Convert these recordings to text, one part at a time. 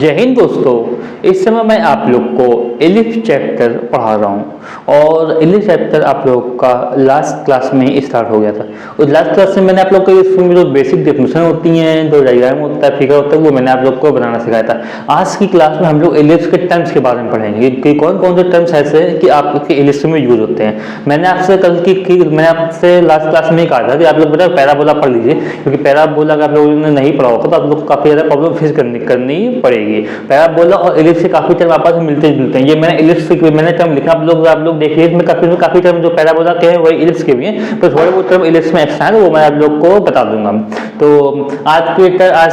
जय हिंद दोस्तों। इस समय मैं आप लोग को एलिफ चैप्टर पढ़ा रहा हूँ और एलिफ चैप्टर आप लोग का लास्ट क्लास में ही स्टार्ट हो गया था। उस लास्ट क्लास में मैंने आप लोग को इसमें जो बेसिक डेफिनेशन होती हैं, जो डायग्राम होता है, फिगर होता है, वो मैंने आप लोग को बनाना सिखाया था। आज की क्लास में हम लोग एलिप्स के टर्म्स के बारे में पढ़ेंगे कि कौन कौन से टर्म्स ऐसे हैं कि आपके एलिप्स में यूज होते हैं। मैंने आपसे मैंने आपसे लास्ट क्लास में ही कहा था कि आप लोग बेटा पैराबोला पढ़ लीजिए, क्योंकि पैराबोला अगर आप लोगों ने नहीं पढ़ा होगा तो आप लोग को काफ़ी ज़्यादा प्रॉब्लम फेस करनी पड़ेगी। पैराबोला और एलिप्स से काफी टर्म आपस में मिलते जुलते हैं। ये मैंने एलिप्स के मैंने टर्म लिखा, आप लोग देखिए इसमें काफी टर्म जो पैराबोला के हैं वही एलिप्स के भी हैं, तो थोड़े वो टर्म एलिप्स में एक्स्ट्रा है, वो मैं आप लोग को बता दूंगा। तो आज की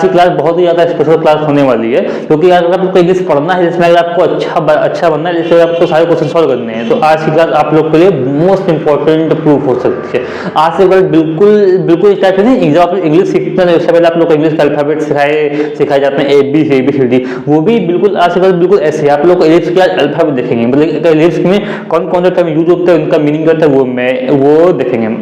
क्लास बहुत ही ज्यादा स्पेशल क्लास होने वाली है, क्योंकि अगर आपको एलिप्स पढ़ना है, जिसमें अगर आपको अच्छा बनना है, जिससे आपको सारे क्वेश्चन सॉल्व करने हैं, तो आज की क्लास आप लोग के लिए मोस्ट इंपॉर्टेंट प्रूफ हो सकती है। आज से बिल्कुल स्टार्ट करें एग्जाम इंग्लिश सीखते हैं। उससे पहले आप लोग को इंग्लिश का अल्फाबेट सिखाए जाते हैं, ABCD, वो भी बिल्कुल आज से बिल्कुल ऐसे आप लोग एलिप्स के अल्फाबेट देखेंगे, मतलब एलिप्स में कौन कौन से टर्म यूज होते हैं, उनका मीनिंग करता है, वो देखेंगे।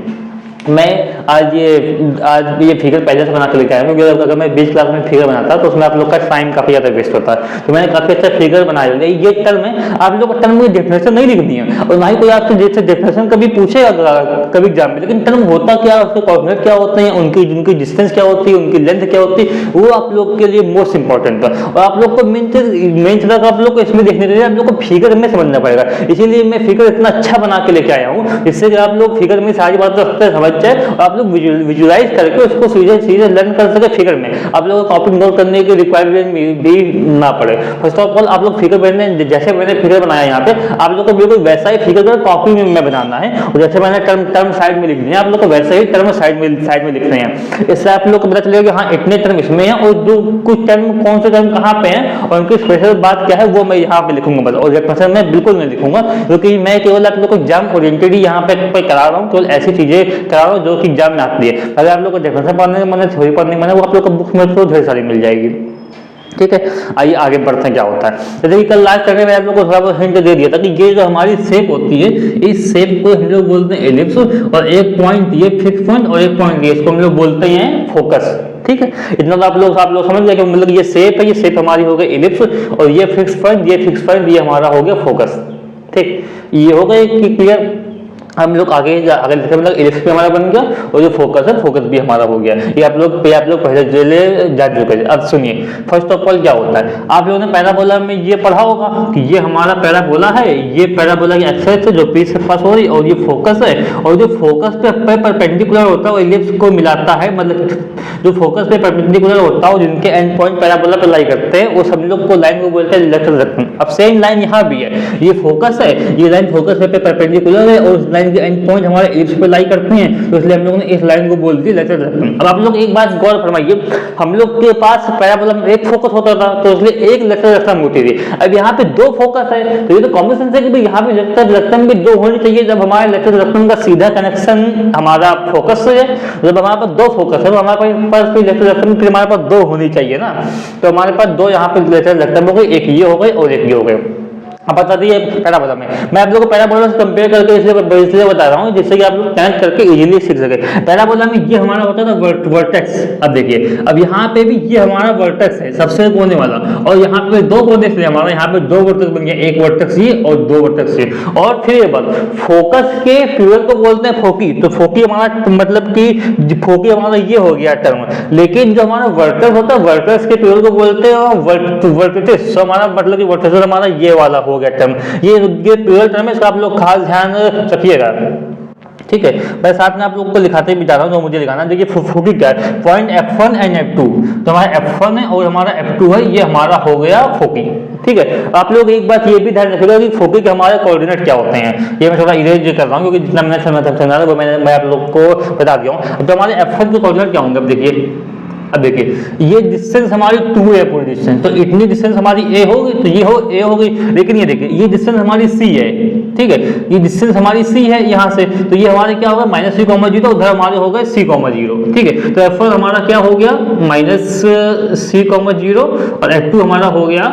मैं आज ये फिगर पहले से बना के लेके आया हूँ, क्योंकि अगर मैं 20 क्लास में फिगर बनाता तो उसमें आप लोग का टाइम काफी ज्यादा वेस्ट होता है। तो मैंने काफी अच्छा फिगर बनाया है। ये टर्म है, आप लोग टर्म की डेफिनेशन नहीं लिखनी है, और ना ही कोई आपसे जैसे डेफिनेशन कभी पूछेगा कभी एग्जाम में, लेकिन टर्म होता क्या, उसके कोऑर्डिनेट क्या होते हैं, उनकी डिस्टेंस क्या होती है, उनकी लेंथ क्या होती है, वो आप लोग के लिए मोस्ट इंपॉर्टेंट है। और आप लोग को मेन चीज आप लोग को इसमें देखने के लिए आप लोग को फिगर में समझना पड़ेगा। इसीलिए मैं फिगर इतना अच्छा बना के लेके आया हूँ, जिससे कि आप लोग फिगर में सारी बातें समझ जाए और आप लोग विजुलाइज करके उसको सीधे लर्न कर सके। फिगर में आप लोगों को कॉपी नोट करने की रिक्वायरमेंट भी ना पड़े। फर्स्ट ऑफ ऑल आप लोग फिगर बनने, जैसे मैंने फिगर बनाया यहाँ पे, आप लोग को बिल्कुल वैसा ही फिगर कॉपी में बनाना है, और जैसे मैंने टर्म साइड में लिख दिया, आप लोग को वैसे ही टर्म साइड में लिखने हैं। इससे आप लोग को पता चलेगा कि हाँ इतने टर्म इसमें हैं, और जो कुछ टर्म कौन से टर्म कहाँ पे हैं और उनकी स्पेशल बात क्या है, वो मैं यहाँ पे लिखूंगा बस। और डेफिनेशन मैं बिल्कुल नहीं लिखूंगा, क्योंकि मैं केवल आप लोग को एग्जाम ओरिएंटेड ही यहाँ पे करा रहा हूँ, केवल ऐसी चीजें करा रहा हूँ जो कि एग्जाम में आती है। अगर आप लोग को डेफिनेशन पढ़ने का मन है, थ्योरी पढ़ने का मन है, वो आप लोग को बुक में तो ढेर सारी मिल जाएगी। ठीक है, आइए आगे बढ़ते हैं क्या होता है। जैसे कि कल लास्ट करने में आप लोग को थोड़ा बहुत हिंट दे दिया था कि ये जो हमारी शेप होती है, इस शेप को हम लोग बोलते हैं एलिप्स, और एक पॉइंट ये फिक्स पॉइंट और एक पॉइंट ये, इसको हम लोग बोलते हैं फोकस। ठीक है, इतना तो आप लोग समझ गए कि मतलब ये शेप है, ये शेप हमारी हो गई एलिप्स, और ये फिक्स पॉइंट ये हमारा हो गया फोकस। ठीक, ये हो गए कि क्लियर। हम लोग आगे मतलब एलिप्स भी हमारा बन गया, और जो फोकस है फोकस भी हमारा हो गया। ये आप लोग पहले जान चुके हैं। अब सुनिए, फर्स्ट ऑफ ऑल क्या होता है, आप लोगों ने पैराबोला में ये पढ़ा होगा कि ये हमारा पैराबोला है, ये पैराबोला की एक्सिस है जो पी से पास हो रही, और ये फोकस है, और जो फोकस पे परपेंडिकुलर होता है वो एलिप्स को मिलाता है, मतलब जो फोकस पे परपेंडिकुलर होता है और जिनके एंड पॉइंट पैराबोला पे लाई करते हैं, वो सब लोग को लाइन को बोलते हैं लेटरल रेक्टम। अब सेम लाइन यहाँ भी है, ये फोकस है, ये लाइन फोकस पे परपेंडिकुलर है, और लाइन के एंड पॉइंट हमारे एलिप्स पे लाई करते हैं, तो इसलिए हम लोगों ने इस लाइन को बोल दी लेटरल रेक्टम। अब आप लोग एक बात गौर फरमाइए, हम लोग के पास पैराबोला में एक फोकस होता था, तो इसलिए एक लेटरल रेक्टम होती थी। अब यहाँ पे दो फोकस है, तो ये तो कॉमन सेंस है कि भाई यहाँ पे लेटरल रेक्टम भी दो होनी चाहिए। जब हमारे लेटरल रेक्टम का सीधा कनेक्शन हमारा फोकस से है, जब हमारे पास दो फोकस है तो हमारे पास लेटरल रेक्टम फिर हमारे पास दो होनी चाहिए ना, तो हमारे पास दो यहाँ पे लेटरल रेक्टम हो गई, एक ये हो गई और एक ये हो गई। अब बता दिए पैराबोला में, मैं आप लोगों को पैराबोला से कंपेयर करके इसलिए बता रहा हूँ जिससे कि आप लोग कनेक्ट करके इजीली सीख सके। पैराबोला में ये हमारा होता था वर्टेक्स। अब देखिए, अब यहाँ पे भी ये हमारा वर्टेक्स है, सबसे कोने वाला, और यहाँ पे दो कोने से हमारा यहाँ पे दो वर्टेक्स बन गया, एक वर्टेक्स ये और दो वर्टेक्स ये। और फिर ये बात, फोकस के प्लूरल को बोलते हैं फोकी, तो फोकी हमारा मतलब कि फोकी हमारा ये हो गया टर्म, लेकिन जो हमारा वर्टेक्स होता है वर्टेक्स के प्लूरल को बोलते हैं वर्टिसेस, हमारा मतलब कि वर्टिसेस हमारा ये वाला हो गया टर्म। ये प्लूरल टर्म है, इसका आप लोग खास ध्यान रखिएगा। ठीक है, मैं साथ में आप लोगों को लिखाते भी जा रहा हूँ जो मुझे लिखाना। देखिए फोकी क्या है, पॉइंट F1 एंड F2, तो हमारा F1 है और हमारा F2 है, ये हमारा हो गया फोकी। ठीक है, आप लोग एक बात ये भी ध्यान रखिएगा कि फोकी के हमारे कोऑर्डिनेट क्या होते हैं। ये मैं थोड़ा इरेज कर रहा हूँ, क्योंकि जितना मैंने समझा वो मैं आप लोग को बता दिया हूँ। तो हमारे F1 के कोऑर्डिनेट क्या होंगे, अब देखिए, अब देखिए ये डिस्टेंस हमारी 2 है, पूरी डिस्टेंस, तो इतनी डिस्टेंस हमारी A होगी, तो ये हो A हो गई। लेकिन ये देखिए ये डिस्टेंस हमारी C है, ठीक है, ये डिस्टेंस हमारी C है यहाँ से, तो ये हमारे क्या होगा -c,0, उधर हमारे हो गए c,0। ठीक है, तो F1 हमारा क्या हो गया -c,0, और F2 हमारा हो गया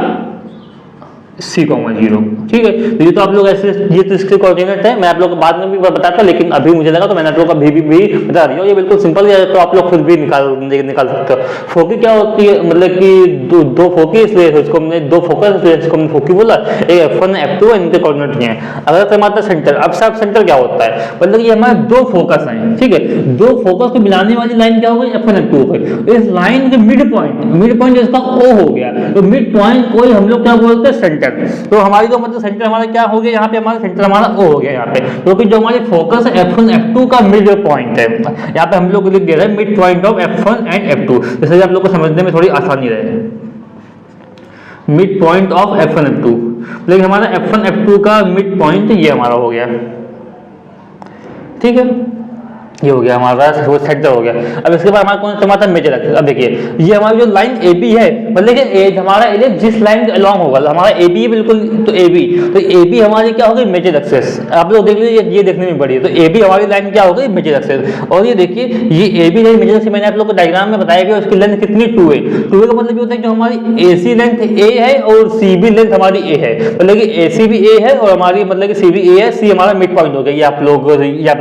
C,0, ठीक है। तो ये तो आप लोग ऐसे, ये तो इसके कोऑर्डिनेट है, मैं आप लोग को बाद में भी बताता, लेकिन अभी मुझे लगा तो मैंने आप लोग को भी बता दिया। ये बिल्कुल सिंपल है, तो आप लोग खुद भी निकाल सकते हो। फोकी क्या होती है, मतलब कि दो फोकी, इसलिए इसको हमने दो फोकस, इसलिए इसको हमने फोकी बोला। एक F1 F2 इनके कोऑर्डिनेट नहीं है। अगर हमारा सेंटर, अब सब सेंटर क्या होता है, मतलब ये हमारे दो फोकस हैं, ठीक है। दो फोकस को मिलाने वाली लाइन क्या हो गई, F1 F2 हो गई। इस लाइन के मिड पॉइंट इसका O हो गया, तो मिड पॉइंट को हम लोग क्या बोलते हैं, सेंटर। तो हमारी जो मतलब सेंटर हमारा क्या हो गया, यहाँ पे हमारा सेंटर हमारा O हो गया यहाँ पे, क्योंकि जो हमारी फोकस है F1 F2 का मिड पॉइंट है। यहाँ पे हम लोग लिख दे रहे हैं mid point of F1 and F2, जैसे आप लोग को समझने में थोड़ी आसानी रहे। Mid point of F1 F2, लेकिन हमारा F1 F2 का मिड पॉइंट ये हमारा हो गया, ठीक है। ये हो गया हमारा सेंटर हो गया। अब इसके बाद हमारा कौन सा हमारा मेजर एक्सिस। अब देखिए ये हमारी जो लाइन AB है, मतलब कि हमारा एलिप्स जिस लाइन के अलोंग होगा, हमारा AB है बिल्कुल, तो AB हमारी क्या हो गई, मेजर एक्सिस। आप लोग देख लीजिए, ये देखने में बड़ी है, तो AB हमारी लाइन क्या हो गई, मेजर एक्सिस। और ये देखिए ये AB है मेजर एक्सिस, मैंने आप लोग को डायग्राम में बताया गया, उसकी लेंथ कितनी 2 है। 2 का मतलब ये होता है जो हमारी AC लेंथ A है और CB लेंथ हमारी A है, मतलब कि AC भी A है और हमारी मतलब कि CB A है, C हमारा मिड पॉइंट हो गया। ये आप लोग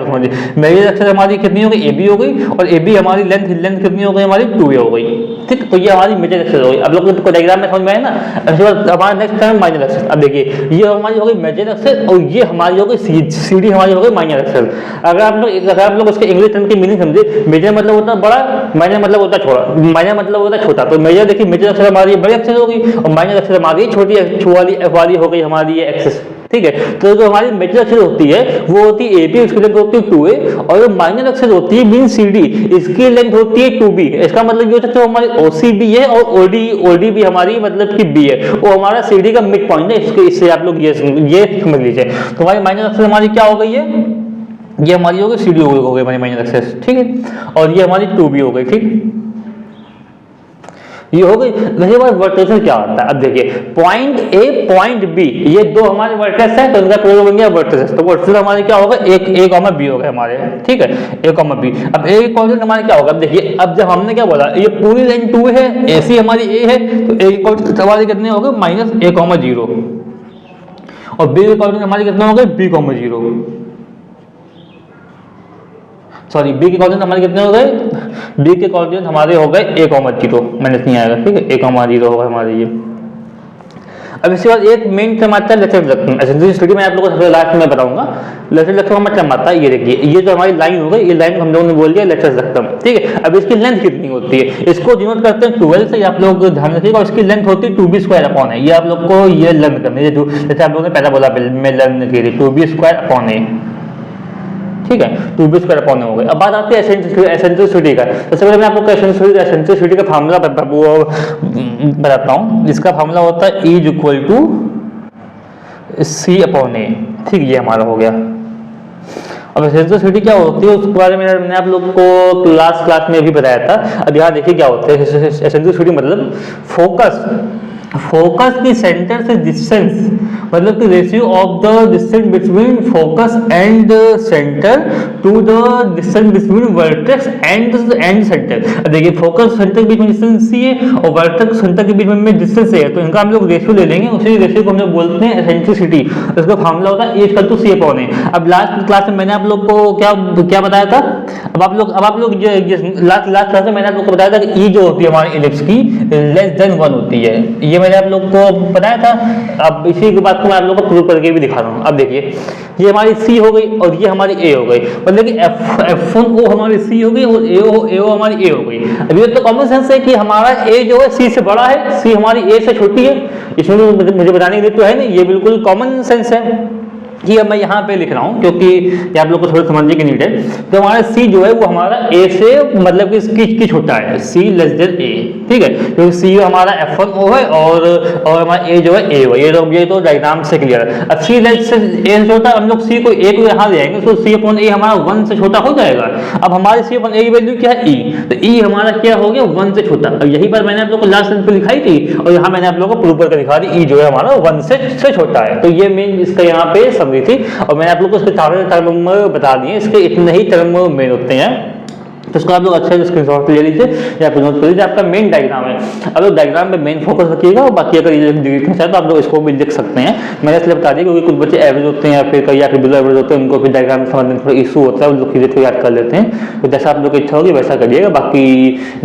समझिए, मेजर एक्सिस हमारी कितनी हो गई, AB हो गई, और AB हमारी लेंथ कितनी हो गई, हमारी 2A हो गई, ठीक। तो ये हमारी मेजर एक्सिस हो गई। अब लोग को डायग्राम में समझ में आया ना। उसके बाद हमारा नेक्स्ट टर्म माइनर एक्सिस। अब देखिए ये हमारी हो गई मेजर एक्सिस, और ये हमारी हो गई CD हमारी हो गई माइनर एक्सिस। अगर आप लोग उसके इंग्लिश टर्म की मीनिंग समझे, मेजर मतलब होता है बड़ा, माइनर मतलब होता है छोटा, माइनर मतलब होता है छोटा। तो मेजर देखिए मेजर एक्सिस हमारी बड़ी एक्सिस हो गई, और माइनर एक्सिस हमारी छोटी वाली F वाली हो गई हमारी ये एक्सिस, ठीक है। तो जो हमारी मेजर एक्सिस होती है वो होती है AB, उसकी लेंथ होती है 2A, और जो माइनर एक्सिस होती है मीन CD, इसकी लेंथ होती है 2B। इसका मतलब ये होता है जो हमारी OCB है और OD भी हमारी मतलब कि B है, वो हमारा CD का मिड पॉइंट है। इससे आप लोग ये समझ लीजिए। तो हमारी माइनर एक्सिस हमारी क्या हो गई है, ये हमारी हो गई CD हो गई हमारी माइनर एक्सिस, ठीक है। और ये हमारी 2B हो गई, ठीक, ये हो गई। वैसे बात वर्टेक्स क्या होता है, अब देखिए पॉइंट A पॉइंट B, ये दो हमारे वर्टेक्स है, तो इनका प्रयोग बन गया वर्टेक्स। तो वर्टेक्स हमारे क्या होगा, एक A, B हो गए हमारे, ठीक है, A, B। अब A कोऑर्डिनेट हमारे क्या होगा, अब देखिए अब जब हमने क्या बोला, ये पूरी लाइन 2 है, AC हमारी A है, तो A कोऑर्डिनेट हमारे कितने हो गए, -A,0, और B कोऑर्डिनेट हमारे कितने हो गए, B,0। सॉरी, B के कोऑर्डिनेट हमारे कितने हो गए, B के कोऑर्डिनेट हमारे हो गए A,0, माइनस नहीं आएगा, ठीक है, A,0 होगा हमारे ये। अब इसके बाद एक मेन टर्म आता है लेटरल रिडक्शन। एसेंशियल स्टडी में आप लोगों को सबसे लास्ट में बताऊंगा। लेटरल रिडक्शन का मतलब आता है, ये देखिए ये जो हमारी लाइन हो गई, ये लाइन हम लोगों ने बोल दिया लेटरल रिडक्शन, ठीक है। अब इसकी लेंथ कितनी होती है, इसको डिनोट करते हैं 12 से, आप लोग ध्यान रखिएगा। और इसकी लेंथ होती है 2B² है, ये आप लोग को ये लर्न करनी है, जैसे आप लोगों ने पहला बोला मैं लर्न की थी 2B², ठीक है, 2B² हो गई। अब बात आती है एसेंट्रिसिटी का। सबसे पहले मैं आपको एसेंट्रिसिटी का फार्मूला बताता हूँ। इसका फार्मूला होता है E = C/A, ठीक, ये हमारा हो गया। अब एसेंट्रिसिटी क्या होती है उसके बारे में मैंने आप लोग को क्लास में भी बताया था। अब यहाँ देखिए क्या होता है एसेंट्रिसिटी, मतलब फोकस की सेंटर से डिस्टेंस, मतलब कि ratio of the distance between focus and centre to the distance between vertex and centre. देखिए फोकस सेंटर के बीच में डिस्टेंस C है और वर्टेक्स सेंटर के बीच में डिस्टेंस है, तो इनका हम लोग रेशियो ले लेंगे। उसी रेशियो को हम लोग बोलते हैं एसेंट्रिसिटी। इसका फार्मूला होता है E = C/A। अब लास्ट क्लास में मैंने आप लोग को क्या बताया था, अब आप लोग लास्ट क्लास में मैंने आप लोग को बताया था कि E जो होती है हमारी इलिप्स की <1 होती है, ये मैंने आप लोग को बताया था। अब इसी की बात को मैं आप लोग को प्रूव करके भी दिखा रहा हूँ। अब देखिए ये हमारी C हो गई और ये हमारी A हो गई, मतलब कि F1O हमारी C हो गई और AO हमारी A हो गई। अब ये तो कॉमन सेंस है कि हमारा A जो है C से बड़ा है, C हमारी A से छोटी है, इसमें मुझे बताने के लिए तो है नहीं, ये बिल्कुल कॉमन सेंस है। कि अब मैं यहाँ पे लिख रहा हूँ क्योंकि ये आप लोग को थोड़ा समझने की नीड है। तो हमारा C जो है वो हमारा A से मतलब कि इसकी छोटा है, C A, ठीक है, क्योंकि C हमारा F1O है और हमारा A जो है A है। ये तो डायग्राम से क्लियर है। अब C लेस से A से छोटा, हम लोग C को A को यहाँ ले आएंगे तो C/A हमारा 1 से छोटा हो जाएगा। अब हमारे C/A की वैल्यू क्या है, E, तो E हमारा क्या हो गया 1 से छोटा। अब यही बात मैंने आप लोग को लास्ट सेंस पे दिखाई थी और यहाँ मैंने आप लोग को प्रूव करके दिखा दी, E जो है हमारा 1 से छोटा है। तो ये मेन इसका यहाँ पे थी और मैंने आप लोग को इसके टर्म बता दिए। इसके इतने ही टर्म मेन होते हैं, तो उसको आप लोग अच्छे से स्क्रीनशॉट ले लीजिए या फिर नोट कर लीजिए। आपका मेन डायग्राम है, अब लोग डायग्राम पे मेन फोकस रखिएगा और बाकी अगर ये देखना चाहे तो आप लोग इसको भी लिख सकते हैं। मैंने इसलिए बता दिया क्योंकि कुछ बच्चे एवरेज होते हैं या फिर कई या फिर बिलो एवरेज होते हैं, उनको फिर डायग्राम समझने में थोड़ा इशू होता है, वो लोग चीज़ें को याद कर लेते हैं। तो जैसा आप लोग की इच्छा होगी वैसा करिएगा। बाकी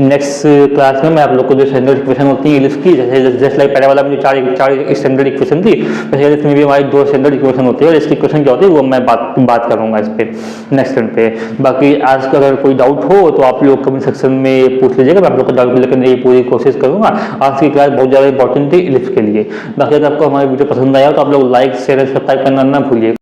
नेक्स्ट क्लास में मैं आप लोग को जो स्टैंडर्ड इक्वेशन होती है इंग्लिश की, जैसे लाइक पहले वाला में जो चार स्टैंडर्ड इक्वेशन थी, वैसे इसमें भी हमारी 2 स्टैंडर्ड इक्वेशन होती है और इसकी इक्वेशन क्या होती है वो मैं बात करूँगा इस पर नेक्स्ट टाइम पे। बाकी आज का अगर कोई डाउट हो तो आप लोग कमेंट सेक्शन में पूछ लीजिएगा, मैं आप लोग का डाउट लेकर की पूरी कोशिश करूंगा। आज की क्लास बहुत ज़्यादा इंपॉर्टेंट थी इलिप्स के लिए। बाकी अगर आपको हमारी वीडियो पसंद आया तो आप लोग लाइक शेयर सब्सक्राइब करना ना भूलिए।